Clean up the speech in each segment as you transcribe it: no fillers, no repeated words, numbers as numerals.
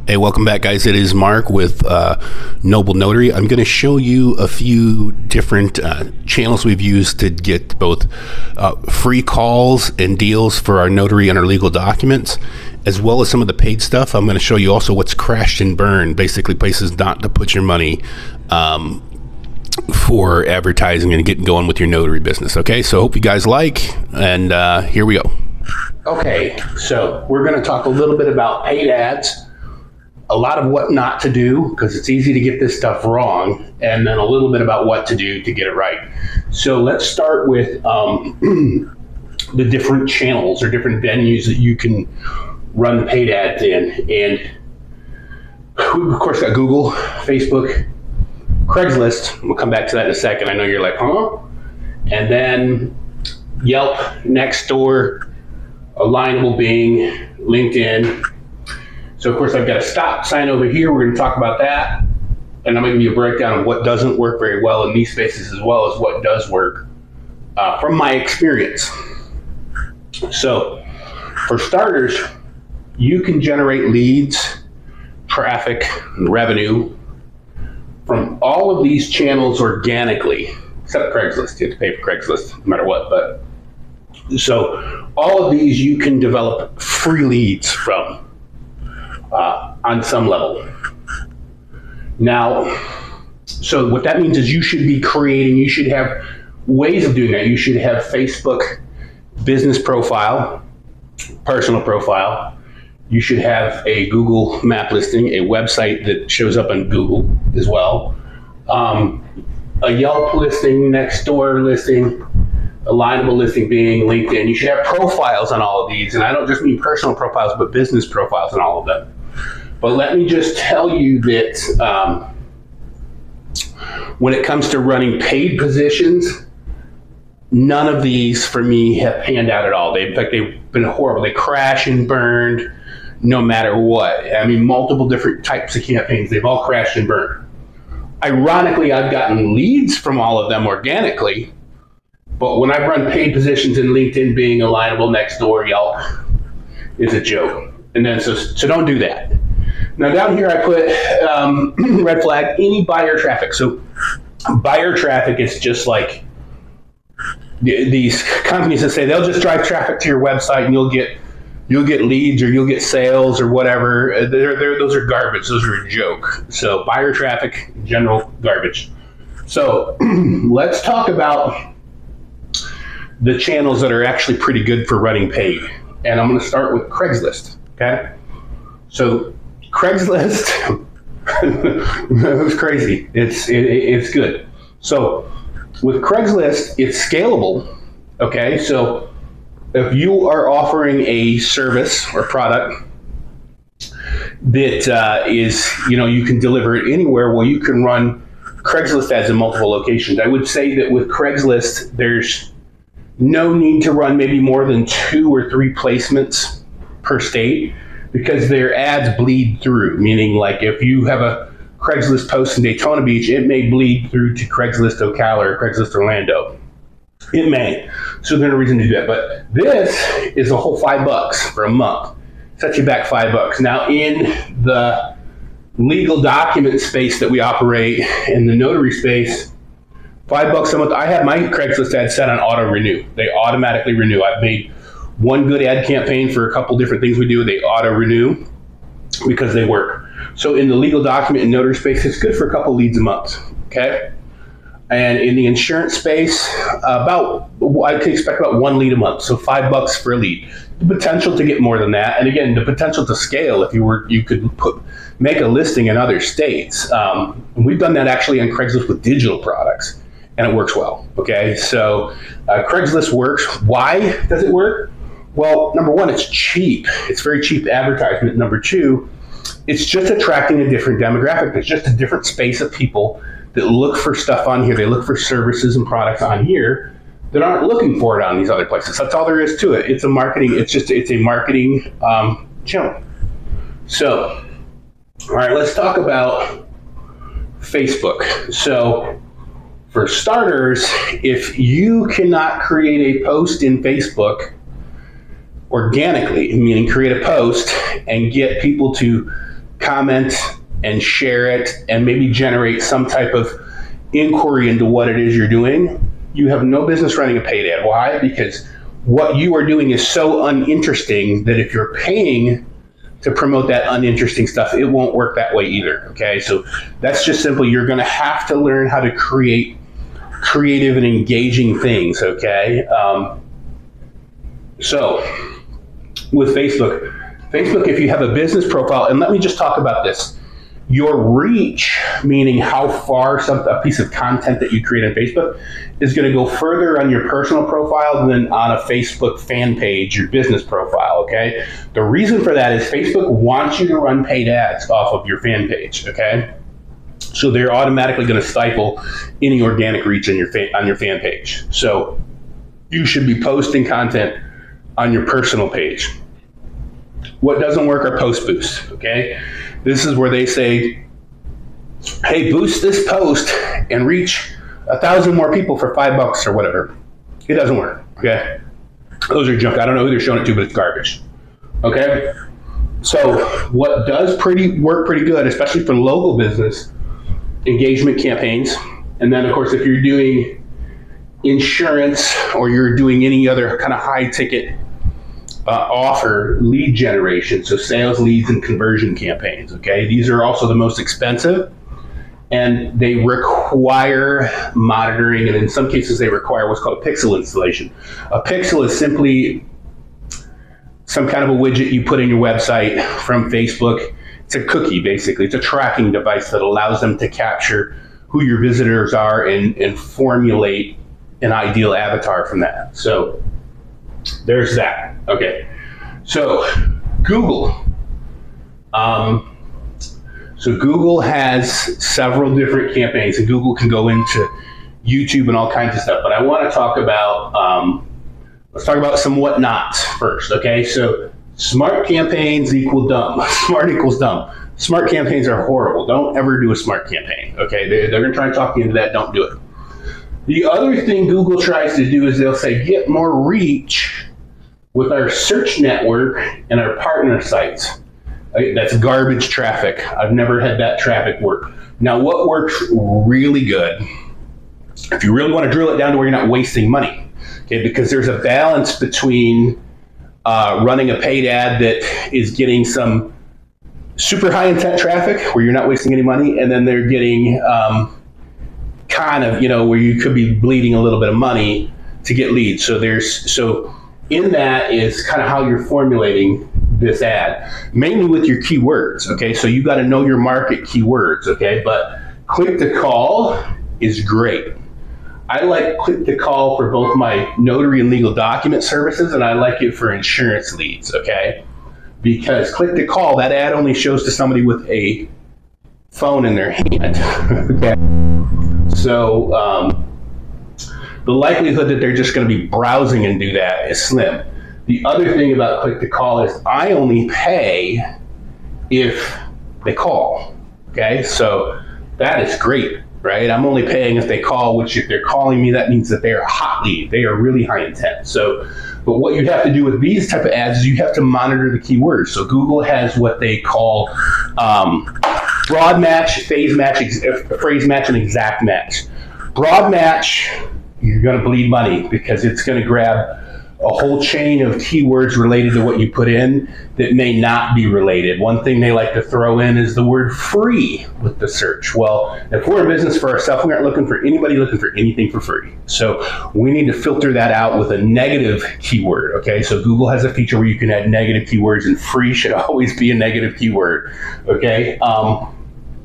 Hey, welcome back, guys. It is Mark with Noble Notary. I'm going to show you a few different channels we've used to get both free calls and deals for our notary and our legal documents, as well as some of the paid stuff. I'm going to show you also what's crashed and burned, basically places not to put your money for advertising and getting going with your notary business. Okay, so hope you guys like, and here we go. Okay, so we're going to talk a little bit about paid ads, a lot of what not to do, because it's easy to get this stuff wrong, and then a little bit about what to do to get it right. So let's start with the different channels or different venues that you can run paid ads in. And we've, of course, got Google, Facebook, Craigslist. We'll come back to that in a second. I know you're like, huh? And then Yelp, Nextdoor, Alignable, Bing, LinkedIn. So, of course, I've got a stop sign over here. We're going to talk about that. And I'm going to give you a breakdown of what doesn't work very well in these spaces, as well as what does work from my experience. So, for starters, you can generate leads, traffic, and revenue from all of these channels organically, except Craigslist. You have to pay for Craigslist no matter what. But so all of these you can develop free leads from on some level. Now, so what that means is you should be creating, you should have ways of doing that. You should have Facebook business profile, personal profile. You should have a Google map listing, a website that shows up on Google as well, a Yelp listing, Nextdoor listing, Alignable listing, being LinkedIn. You should have profiles on all of these, and I don't just mean personal profiles, but business profiles on all of them. But let me just tell you that when it comes to running paid positions, none of these for me have panned out at all. In fact, they've been horrible. They crash and burned no matter what. I mean, multiple different types of campaigns, they've all crashed and burned. Ironically, I've gotten leads from all of them organically, but when I run paid positions in LinkedIn, being Alignable, Nextdoor, Yelp, is a joke. And then so don't do that. Now down here I put red flag, any buyer traffic. So buyer traffic is just like these companies that say they'll just drive traffic to your website and you'll get leads or you'll get sales or whatever. Those are garbage. Those are a joke. So buyer traffic, general garbage. So let's talk about the channels that are actually pretty good for running paid. And I'm going to start with Craigslist. Okay. So Craigslist, it was crazy. It's good. So with Craigslist, it's scalable. Okay. So if you are offering a service or product that is, you can deliver it anywhere, well, you can run Craigslist ads in multiple locations. I would say that with Craigslist, there's no need to run maybe more than 2 or 3 placements per state, because their ads bleed through, meaning like if you have a Craigslist post in Daytona Beach, it may bleed through to Craigslist Ocala or Craigslist Orlando. It may. So there's no reason to do that. But this is a whole $5 for a month. Set you back $5. Now in the legal document space that we operate, in the notary space, $5 a month. I have my Craigslist ad set on auto renew. They automatically renew. I've made one good ad campaign for a couple different things we do. They auto renew because they work. So in the legal document and notary space, it's good for a couple leads a month. Okay. And in the insurance space, I can expect about 1 lead a month. So $5 for a lead. The potential to get more than that. And again, the potential to scale if you could make a listing in other states. We've done that actually on Craigslist with digital products, and it works well. Okay. So Craigslist works. Why does it work? Well, number one, it's cheap. It's very cheap advertisement. Number two, it's just attracting a different demographic. There's just a different space of people that look for stuff on here. They look for services and products on here that aren't looking for it on these other places. That's all there is to it. It's a marketing channel. So, all right, let's talk about Facebook. So for starters, if you cannot create a post in Facebook organically, meaning create a post and get people to comment and share it and maybe generate some type of inquiry into what it is you're doing, you have no business running a paid ad. Why? Because what you are doing is so uninteresting that if you're paying to promote that uninteresting stuff, it won't work that way either. Okay, so that's just simply, you're going to have to learn how to create creative and engaging things. Okay, so with Facebook, if you have a business profile, and let me just talk about this. Your reach, meaning how far a piece of content that you create on Facebook, is going to go further on your personal profile than on a Facebook fan page, your business profile, okay? The reason for that is Facebook wants you to run paid ads off of your fan page, okay? So they're automatically going to stifle any organic reach on your fan page. So you should be posting content on your personal page. What doesn't work are post boosts, okay? This is where they say, hey, boost this post and reach 1,000 more people for $5 or whatever. It doesn't work, okay? Those are junk. I don't know who they're showing it to, but it's garbage, okay? So what does work pretty good, especially for local business, engagement campaigns. And then, of course, if you're doing insurance or you're doing any other kind of high ticket offer, lead generation, so sales leads and conversion campaigns, okay? These are also the most expensive, and they require monitoring, and in some cases they require what's called a pixel installation. A pixel is simply some kind of a widget you put in your website from Facebook. It's a cookie, basically. It's a tracking device that allows them to capture who your visitors are and formulate an ideal avatar from that. So there's that. Okay, so Google. So Google has several different campaigns, and Google can go into YouTube and all kinds of stuff. But I want to talk about, let's talk about some whatnots first. Okay, so smart campaigns equal dumb. Smart equals dumb. Smart campaigns are horrible. Don't ever do a smart campaign. Okay, they're going to try and talk you into that. Don't do it. The other thing Google tries to do is they'll say, get more reach with our search network and our partner sites. That's garbage traffic. I've never had that traffic work. Now, what works really good, if you really want to drill it down to where you're not wasting money, okay, because there's a balance between running a paid ad that is getting some super high intent traffic where you're not wasting any money, and then they're getting kind of, where you could be bleeding a little bit of money to get leads. So in that is kind of how you're formulating this ad, mainly with your keywords, okay? So you got to know your market keywords, okay? But click to call is great. I like click to call for both my notary and legal document services, and I like it for insurance leads, okay? Because click to call, that ad only shows to somebody with a phone in their hand, okay? So the likelihood that they're just going to be browsing and do that is slim. The other thing about click to call is I only pay if they call, okay? So that is great, right? I'm only paying if they call, which if they're calling me, that means that they are a hot lead. They are really high intent. So, but what you have to do with these type of ads is you have to monitor the keywords. So Google has what they call broad match, phase match, phrase match, and exact match. Broad match, you're going to bleed money because it's going to grab a whole chain of keywords related to what you put in that may not be related. One thing they like to throw in is the word free with the search. Well, if we're in business for ourselves, we aren't looking for anybody looking for anything for free. So we need to filter that out with a negative keyword, okay? So Google has a feature where you can add negative keywords, and free should always be a negative keyword, okay?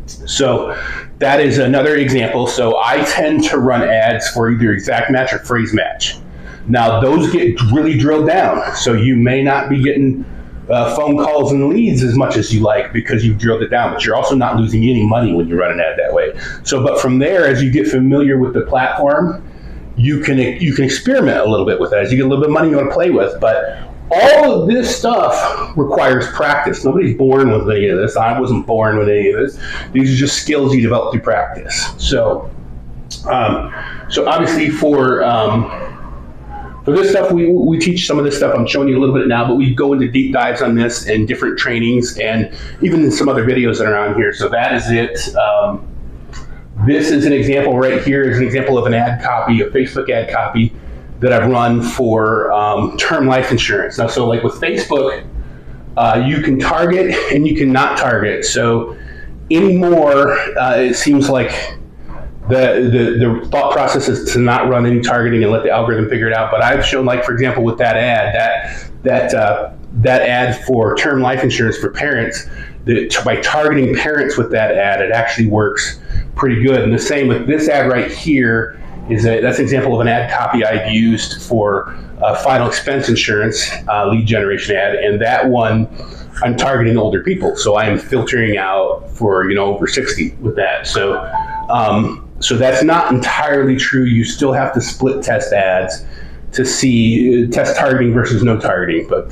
So that is another example. So I tend to run ads for either exact match or phrase match. Now, those get really drilled down, so you may not be getting phone calls and leads as much as you like because you've drilled it down, but you're also not losing any money when you run an ad that way. So, but from there, as you get familiar with the platform, you can experiment a little bit with that. As you get a little bit of money you want to play with, but all of this stuff requires practice. Nobody's born with any of this. I wasn't born with any of this. These are just skills you develop through practice. So, so obviously for for this stuff, we teach some of this stuff. I'm showing you a little bit now, but we go into deep dives on this and different trainings and even some other videos that are on here. So that is it. This is an example right here is an example of an ad copy, a Facebook ad copy that I've run for term life insurance. Now, so like with Facebook, you can target and you can not target. So anymore, it seems like the thought process is to not run any targeting and let the algorithm figure it out. But I've shown, like, for example, with that ad, that ad for term life insurance for parents, by targeting parents with that ad, it actually works pretty good. And the same with this ad right here that's an example of an ad copy I've used for final expense insurance lead generation ad, and that one I'm targeting older people, so I am filtering out for over 60 with that. So that's not entirely true. You still have to split test ads to see test targeting versus no targeting. But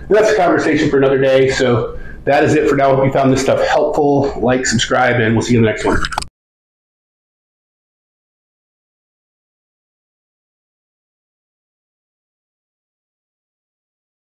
that's a conversation for another day. So that is it for now. Hope you found this stuff helpful. Like, subscribe, and we'll see you in the next one.